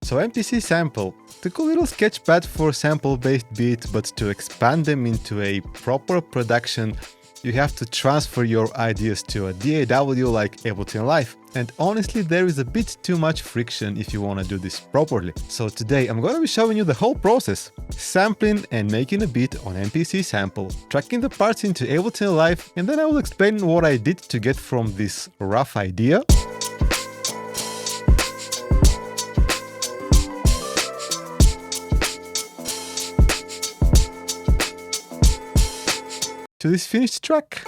So MPC Sample, the cool little sketchpad for sample-based beats, but to expand them into a proper production, you have to transfer your ideas to a DAW like Ableton Live. And honestly, there is a bit too much friction if you want to do this properly. So today I'm going to be showing you the whole process. Sampling and making a beat on MPC Sample, tracking the parts into Ableton Live, and then I will explain what I did to get from this rough idea to this finished track.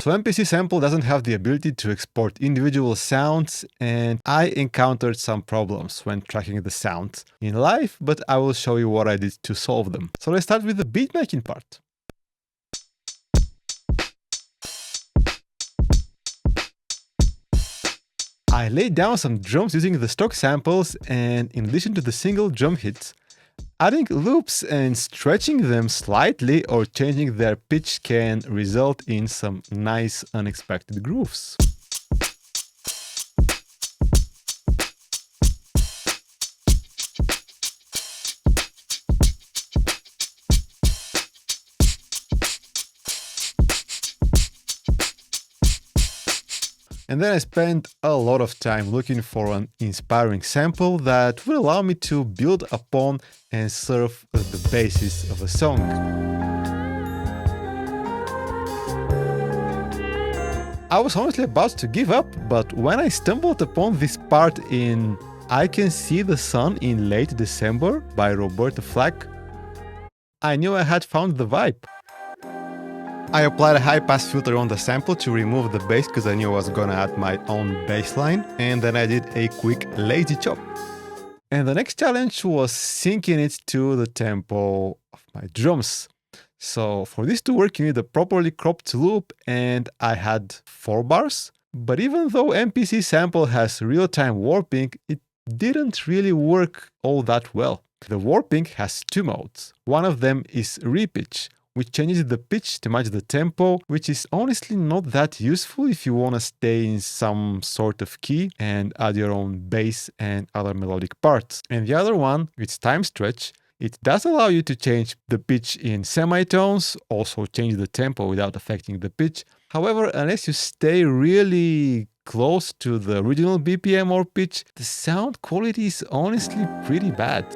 So MPC Sample doesn't have the ability to export individual sounds, and I encountered some problems when tracking the sound in live, but I will show you what I did to solve them. So let's start with the beat making part. I laid down some drums using the stock samples, and in addition to the single drum hit, adding loops and stretching them slightly or changing their pitch can result in some nice unexpected grooves. And then I spent a lot of time looking for an inspiring sample that would allow me to build upon and serve as the basis of a song. I was honestly about to give up, but when I stumbled upon this part in I Can See the Sun in Late December by Roberta Flack, I knew I had found the vibe. I applied a high-pass filter on the sample to remove the bass because I knew I was gonna add my own bass line, and then I did a quick lazy chop. And the next challenge was syncing it to the tempo of my drums. So for this to work, you need a properly cropped loop, and I had 4 bars. But even though MPC Sample has real-time warping, it didn't really work all that well. The warping has 2 modes. One of them is repitch, which changes the pitch to match the tempo, which is honestly not that useful if you want to stay in some sort of key and add your own bass and other melodic parts. And the other one, it's time stretch. It does allow you to change the pitch in semitones, also change the tempo without affecting the pitch. However, unless you stay really close to the original BPM or pitch, the sound quality is honestly pretty bad.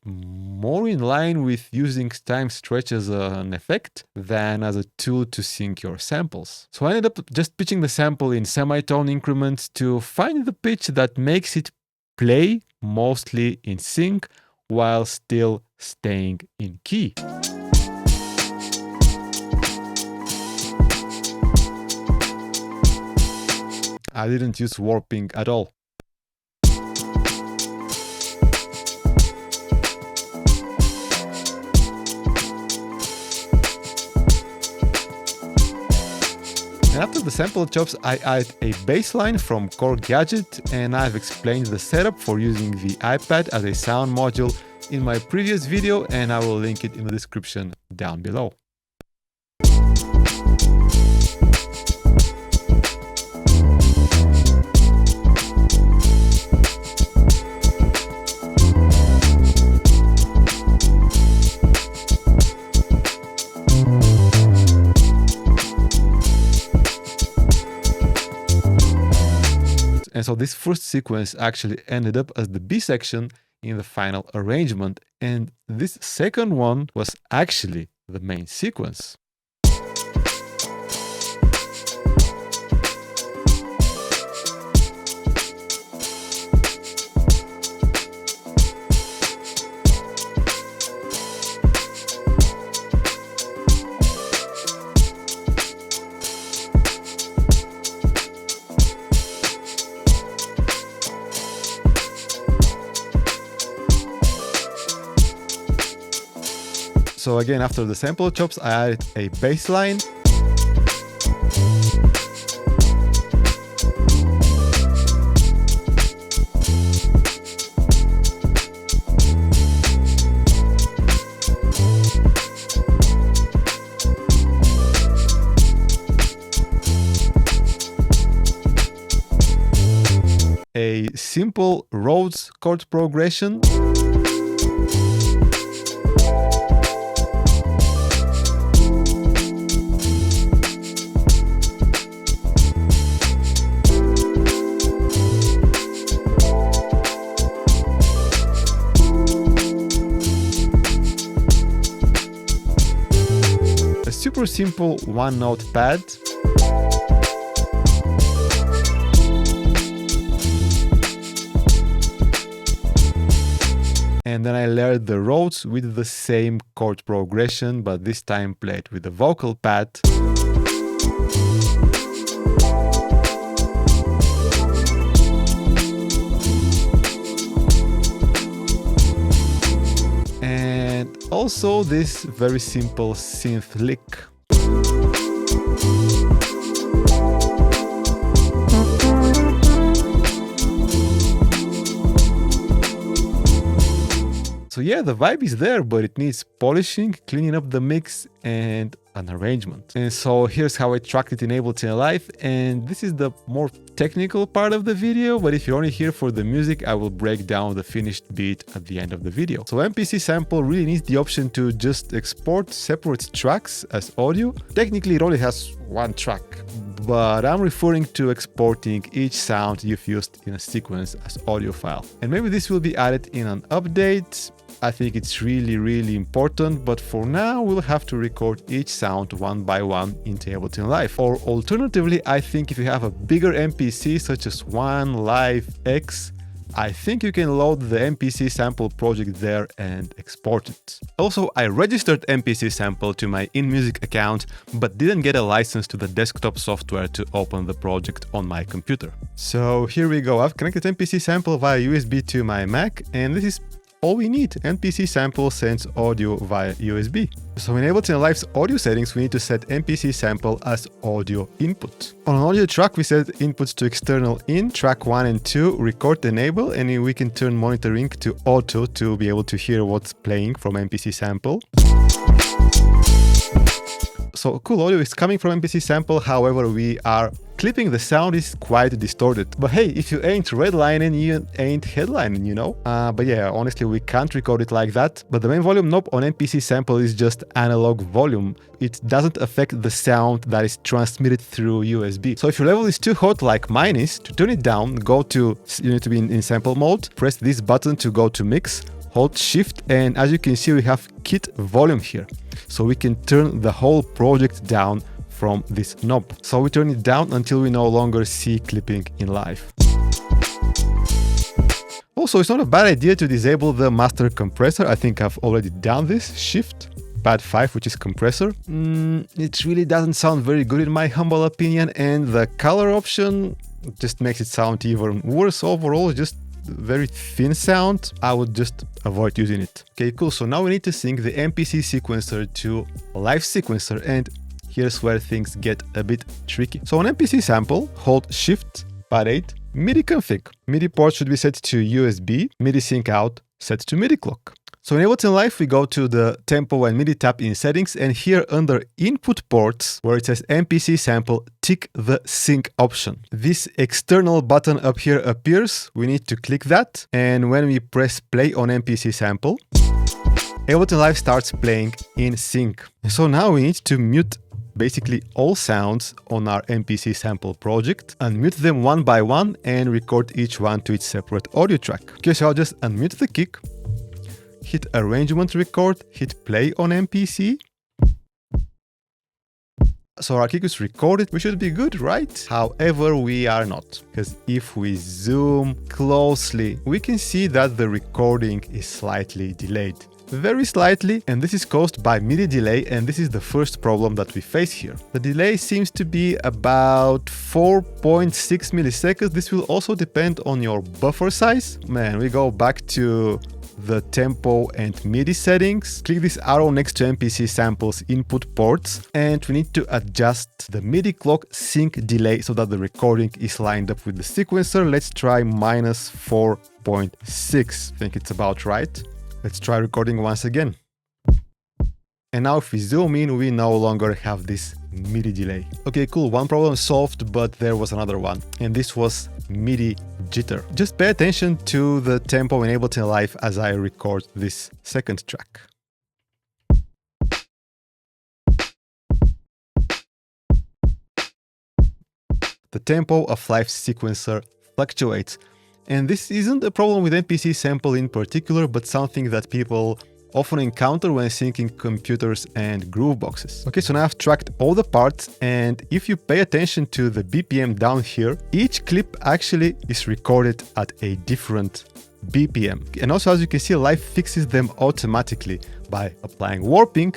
More in line with using time stretch as an effect than as a tool to sync your samples. So I ended up just pitching the sample in semitone increments to find the pitch that makes it play mostly in sync while still staying in key. I didn't use warping at all. And after the sample chops, I added a bass line from Core Gadget, and I've explained the setup for using the iPad as a sound module in my previous video, and I will link it in the description down below. And so this first sequence actually ended up as the B section in the final arrangement, and this second one was actually the main sequence. So again, after the sample chops, I added a bass line. the simple Rhodes chord progression. A super simple one-note pad. And then I layered the Rhodes with the same chord progression, but this time played with the vocal pad. And also this very simple synth lick. So yeah, the vibe is there, but it needs polishing, cleaning up the mix, and an arrangement. And so here's how I tracked it in Ableton Live, and this is the more technical part of the video, but if you're only here for the music, I will break down the finished beat at the end of the video. So MPC Sample really needs the option to just export separate tracks as audio. Technically, it only has one track, but I'm referring to exporting each sound you've used in a sequence as audio file. And maybe this will be added in an update. I think it's really important, but for now we'll have to record each sound one by one into Ableton Live. Or alternatively, I think if you have a bigger MPC such as One, Live, X, I think you can load the MPC Sample project there and export it. Also, I registered MPC Sample to my InMusic account, but didn't get a license to the desktop software to open the project on my computer. So here we go. I've connected MPC Sample via USB to my Mac, and this is all we need. MPC Sample sends audio via USB. So in Ableton Live's audio settings, we need to set MPC Sample as audio input. On an audio track, we set inputs to external in, track 1 and 2, record enable, and we can turn monitoring to auto to be able to hear what's playing from MPC Sample. So cool audio is coming from MPC Sample, however, we are clipping the sound is quite distorted. But hey, if you ain't redlining, you ain't headlining, you know? But yeah, honestly, we can't record it like that. But the main volume knob on MPC Sample is just analog volume. It doesn't affect the sound that is transmitted through USB. So if your level is too hot like mine is, to turn it down, you need to be in sample mode, press this button to go to mix, hold shift, and as you can see, we have kit volume here. So we can turn the whole project down from this knob. So we turn it down until we no longer see clipping in live. Also, it's not a bad idea to disable the master compressor. I think I've already done this. Shift, pad 5, which is compressor. It really doesn't sound very good in my humble opinion, and the color option just makes it sound even worse overall. Just very thin sound. I would just avoid using it. Okay, cool. So now we need to sync the MPC sequencer to live sequencer, and here's where things get a bit tricky. So on MPC Sample, hold Shift, pad 8, MIDI config. MIDI port should be set to USB, MIDI sync out, set to MIDI clock. So in Ableton Live, we go to the tempo and MIDI tab in settings, and here under input ports, where it says MPC Sample, tick the sync option. This external button up here appears. We need to click that, and when we press play on MPC Sample, Ableton Live starts playing in sync. So now we need to mute basically all sounds on our MPC Sample project, unmute them one by one, and record each one to its separate audio track. Okay, so I'll just unmute the kick, hit arrangement record, hit play on MPC. So our kick is recorded, we should be good, right? However, we are not, because if we zoom closely, we can see that the recording is slightly delayed. Very slightly, and this is caused by MIDI delay, and this is the first problem that we face here. The delay seems to be about 4.6 milliseconds. This will also depend on your buffer size. Man, we go back to the tempo and MIDI settings, click this arrow next to MPC Sample's input ports, and we need to adjust the MIDI clock sync delay so that the recording is lined up with the sequencer. Let's try minus 4.6. I think it's about right. Let's try recording once again. And now if we zoom in, we no longer have this MIDI delay. Okay, cool, one problem solved, but there was another one, and this was MIDI jitter. Just pay attention to the tempo in Ableton Live as I record this second track. The tempo of Live Sequencer fluctuates, and this isn't a problem with MPC Sample in particular, but something that people often encounter when syncing computers and Grooveboxes. Okay, so now I've tracked all the parts, and if you pay attention to the BPM down here, each clip actually is recorded at a different BPM. And also, as you can see, Live fixes them automatically by applying warping.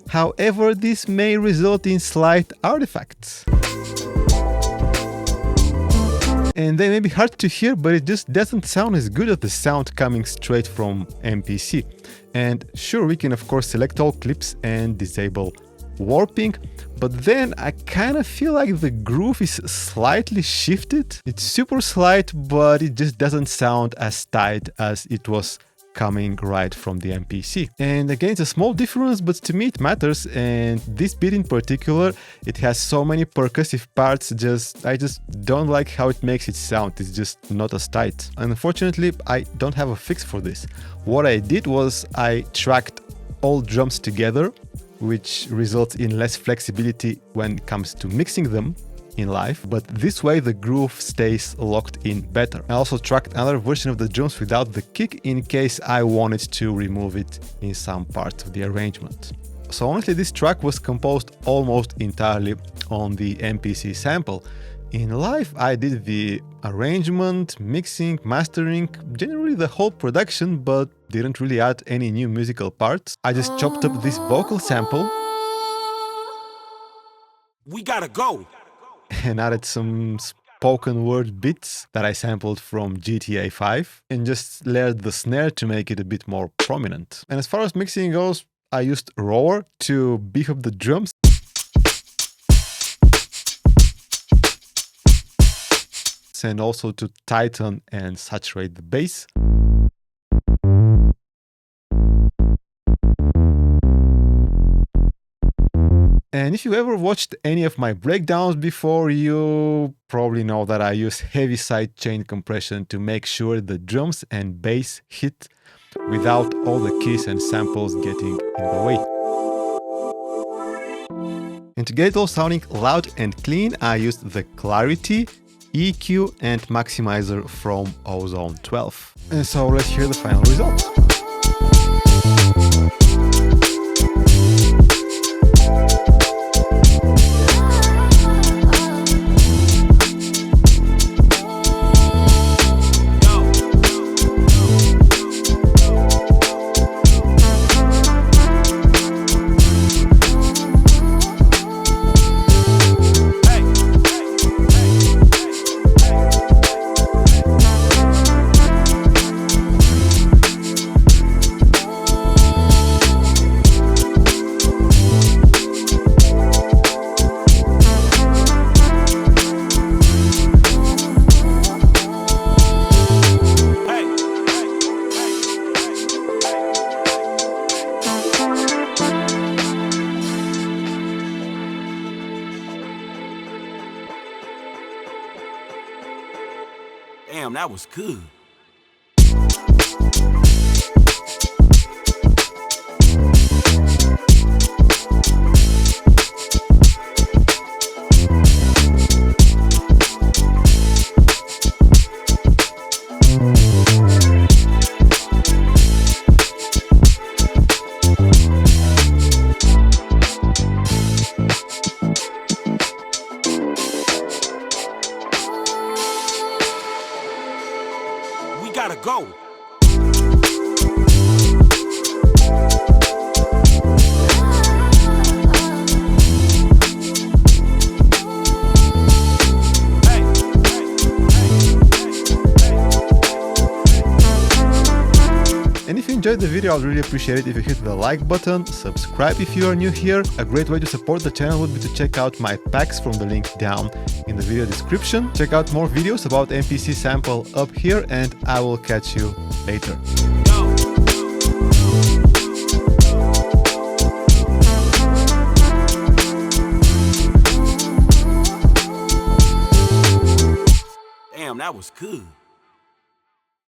However, this may result in slight artifacts. And they may be hard to hear, but it just doesn't sound as good as the sound coming straight from MPC. And sure, we can of course select all clips and disable warping, but then I kind of feel like the groove is slightly shifted. It's super slight, but it just doesn't sound as tight as it was coming right from the MPC. And again, it's a small difference, but to me it matters. And this beat in particular, it has so many percussive parts, I just don't like how it makes it sound. It's just not as tight. Unfortunately, I don't have a fix for this. What I did was I tracked all drums together, which results in less flexibility when it comes to mixing them in Live, but this way the groove stays locked in better. I also tracked another version of the drums without the kick in case I wanted to remove it in some part of the arrangement. So honestly, this track was composed almost entirely on the MPC Sample. In Live, I did the arrangement, mixing, mastering, generally the whole production, but didn't really add any new musical parts. I just chopped up this vocal sample. We gotta go! And added some spoken word bits that I sampled from GTA 5 and just layered the snare to make it a bit more prominent. And as far as mixing goes, I used Roar to beef up the drums and also to tighten and saturate the bass. And if you ever watched any of my breakdowns before, you probably know that I use heavy sidechain compression to make sure the drums and bass hit without all the keys and samples getting in the way. And to get it all sounding loud and clean, I used the Clarity, EQ and Maximizer from Ozone 12. And so let's hear the final result. Damn, that was good. Gotta go. And if you enjoyed the video, I'd really appreciate it if you hit the like button, subscribe if you are new here. A great way to support the channel would be to check out my packs from the link down in the video description. Check out more videos about MPC Sample up here, and I will catch you later. Damn, that was good.